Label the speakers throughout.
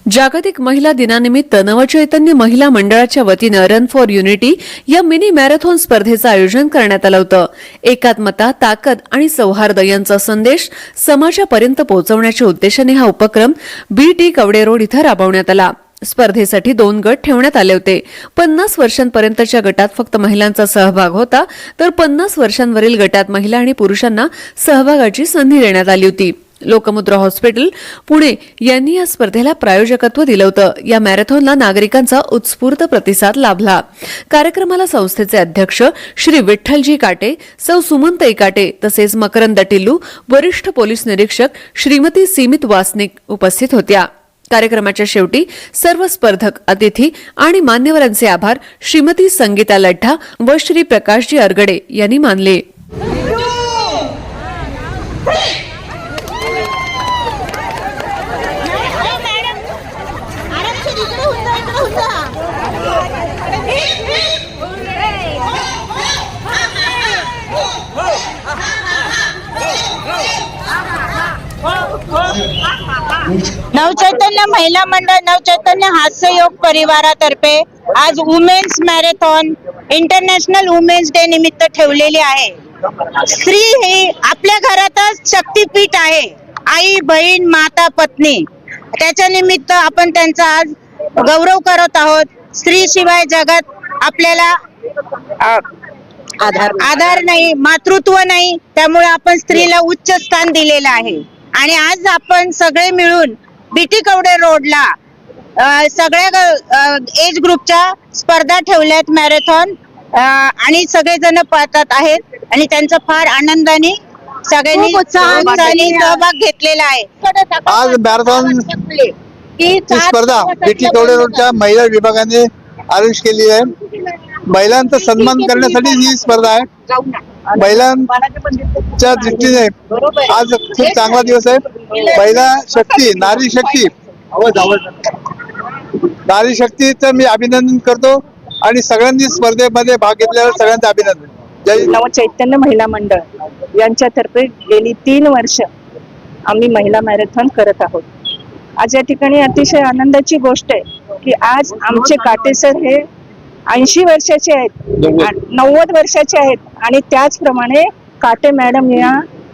Speaker 1: जागतिक महिला दिनानिमित्त नवचैतन्य महिला मंडळाच्या वतीनं रन फॉर युनिटी या मिनी मॅरेथॉन स्पर्धेचं आयोजन करण्यात आलं होतं। एकात्मता, ताकद आणि सौहार्द यांचा संदेश समाजापर्यंत पोहोचवण्याच्या उद्देशाने हा उपक्रम BT कवडे रोड इथं राबवण्यात आला। स्पर्धेसाठी 2 गट ठेवण्यात आले होते। 50 वर्षांपर्यंतच्या गटात फक्त महिलांचा सहभाग होता, तर 50 वर्षांवरील गटात महिला आणि पुरुषांना सहभागाची संधी देण्यात आली होती। लोकमुद्रा हॉस्पिटल पुणे यांनी या स्पर्धेला प्रायोजकत्व दिलं होतं। या मॅरेथॉनला नागरिकांचा उत्स्फूर्त प्रतिसाद लाभला। कार्यक्रमाला संस्थेचे अध्यक्ष श्री विठ्ठलजी काटे, सौ सुमनताई काटे तसेच मकरंद टिल्लू, वरिष्ठ पोलीस निरीक्षक श्रीमती सीमित वासनिक उपस्थित होत्या। कार्यक्रमाच्या शेवटी सर्व स्पर्धक, अतिथी आणि मान्यवरांचे आभार श्रीमती संगीता लड्ढा व श्री प्रकाशजी अरगडे यांनी मानले।
Speaker 2: नवचैतन्य महिला मंडळ, नवचैतन्य हास्ययोग परिवारातर्फे आज women's marathon international women's day निमित्त ठेवलेली आहे। स्त्री ही आपल्या घरातच शक्तीपीठ आहे, आई, बहीण, माता, पत्नी। त्याच्या निमित्त आपण त्यांचा आज गौरव करत आहोत। स्त्री शिवाय जगात आपल्याला आधार नाही, मातृत्व नाही, त्यामुळे आपण स्त्रीला उच्च स्थान दिलेलं आहे। आणि आज आपण सगळे मिळून BT कवडे रोडला सगळ्या एज ग्रुपच्या स्पर्धा ठेवल्यात मॅरेथॉन, आणि सगळेजण पाहतात आहेत आणि त्यांचा फार आनंदाने सगळ्यांनी उत्साहाने सहभाग घेतलेला आहे।
Speaker 3: आज मॅरेथॉन ही स्पर्धा BT कवडे रोडच्या महिला विभागाने आयोजित केली आहे। महिलांचा सन्मान करण्यासाठी ही स्पर्धा आहे। महिलांच्या दृष्टीने आज खूप चांगला दिवस आहे। महिला शक्ती, नारी शक्तीचं मी अभिनंदन करतो आणि सगळ्यांनी स्पर्धेमध्ये भाग घेतल्यावर सगळ्यांचं अभिनंदन।
Speaker 4: नवचैतन्य महिला मंडळ यांच्यातर्फे गेली 3 वर्ष आम्ही महिला मॅरेथॉन करत आहोत। आज या ठिकाणी अतिशय आनंदाची गोष्ट आहे की आज आमचे काटेसर हे 80 वर्षाचे आहेत, 90 वर्षाचे आहेत आणि त्याचप्रमाणे काटे मॅडम या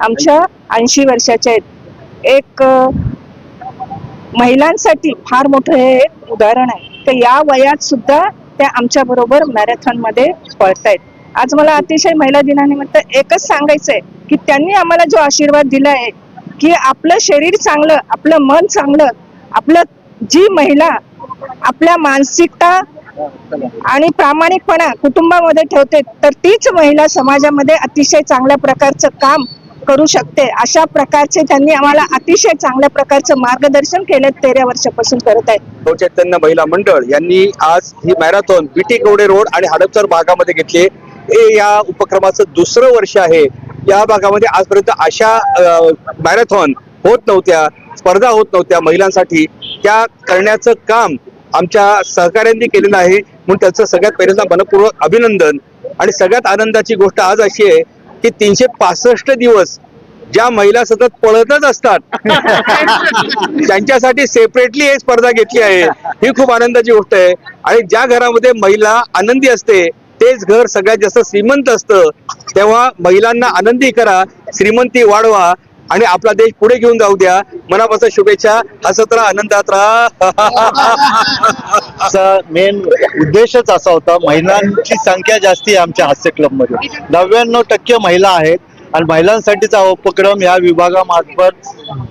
Speaker 4: आमच्या 80 वर्षाच्या आहेत। एक महिलांसाठी फार मोठं हे एक उदाहरण आहे की या वयात सुद्धा त्या आमच्या बरोबर मॅरेथॉन मध्ये पळतायत। आज मला अतिशय महिला दिनानिमित्त एकच सांगायचंय की त्यांनी आम्हाला जो आशीर्वाद दिला आहे की आपलं शरीर चांगलं, आपलं मन चांगलं, आपलं जी महिला आपल्या मानसिकता आणि प्रामाणिकपणा कुटुंबामध्ये ठेवते, तर तीच महिला समाजामध्ये अतिशय चांगल्या प्रकारचं काम करू शकते। अशा प्रकारचे त्यांनी आम्हाला अतिशय चांगल्या प्रकारचं मार्गदर्शन केलं 13 वर्षापासून करत आहेत।
Speaker 5: नवचैतन्य महिला मंडळ यांनी आज ही मॅरेथॉन BT कवडे रोड आणि हडपसर भागामध्ये घेतली। हे या उपक्रमाचं 2रं वर्ष आहे। या भागामध्ये आजपर्यंत अशा मॅरेथॉन होत नव्हत्या, स्पर्धा होत नव्हत्या महिलांसाठी। त्या करण्याचं काम आमच्या सहकाऱ्यांनी केलेलं आहे, म्हणून त्याचं सगळ्यात पहिल्यांदा मनपूर्वक अभिनंदन। आणि सगळ्यात आनंदाची गोष्ट आज अशी आहे की 365 दिवस ज्या महिला सतत पळतच असतात त्यांच्यासाठी सेपरेटली एक स्पर्धा घेतली आहे, ही खूप आनंदाची गोष्ट आहे। आणि ज्या घरामध्ये महिला आनंदी असते तेच घर सगळ्यात जास्त श्रीमंत असतं। तेव्हा महिलांना आनंदी करा, श्रीमंती वाढवा आणि आपला देश पुढे घेऊन जाऊ द्या। मनापासून शुभेच्छा। हसत राहा, आनंदात राहा।
Speaker 3: मेन उद्देशच असा होता, महिलांची संख्या जास्ती आहे आमच्या हास्य क्लब मध्ये, 99% महिला आहेत आणि महिलांसाठीचा उपक्रम या विभागामार्फत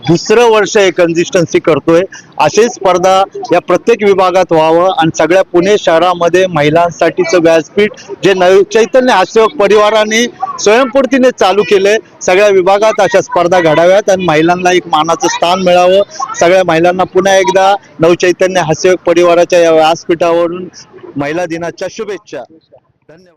Speaker 3: 2रं वर्ष हे कन्सिस्टन्सी करतोय। अशी स्पर्धा या प्रत्येक विभागात व्हावं आणि सगळ्या पुणे शहरामध्ये महिलांसाठीचं व्यासपीठ जे नवचैतन्य हास्ययोग परिवाराने स्वयंपूर्तीने चालू केले, सगळ्या विभागात अशा स्पर्धा घडाव्यात आणि महिलांना एक मानाचं स्थान मिळावं। सगळ्या महिलांना पुन्हा एकदा नवचैतन्य हास्ययोग परिवाराच्या या व्यासपीठावरून महिला दिनाच्या शुभेच्छा। धन्यवाद।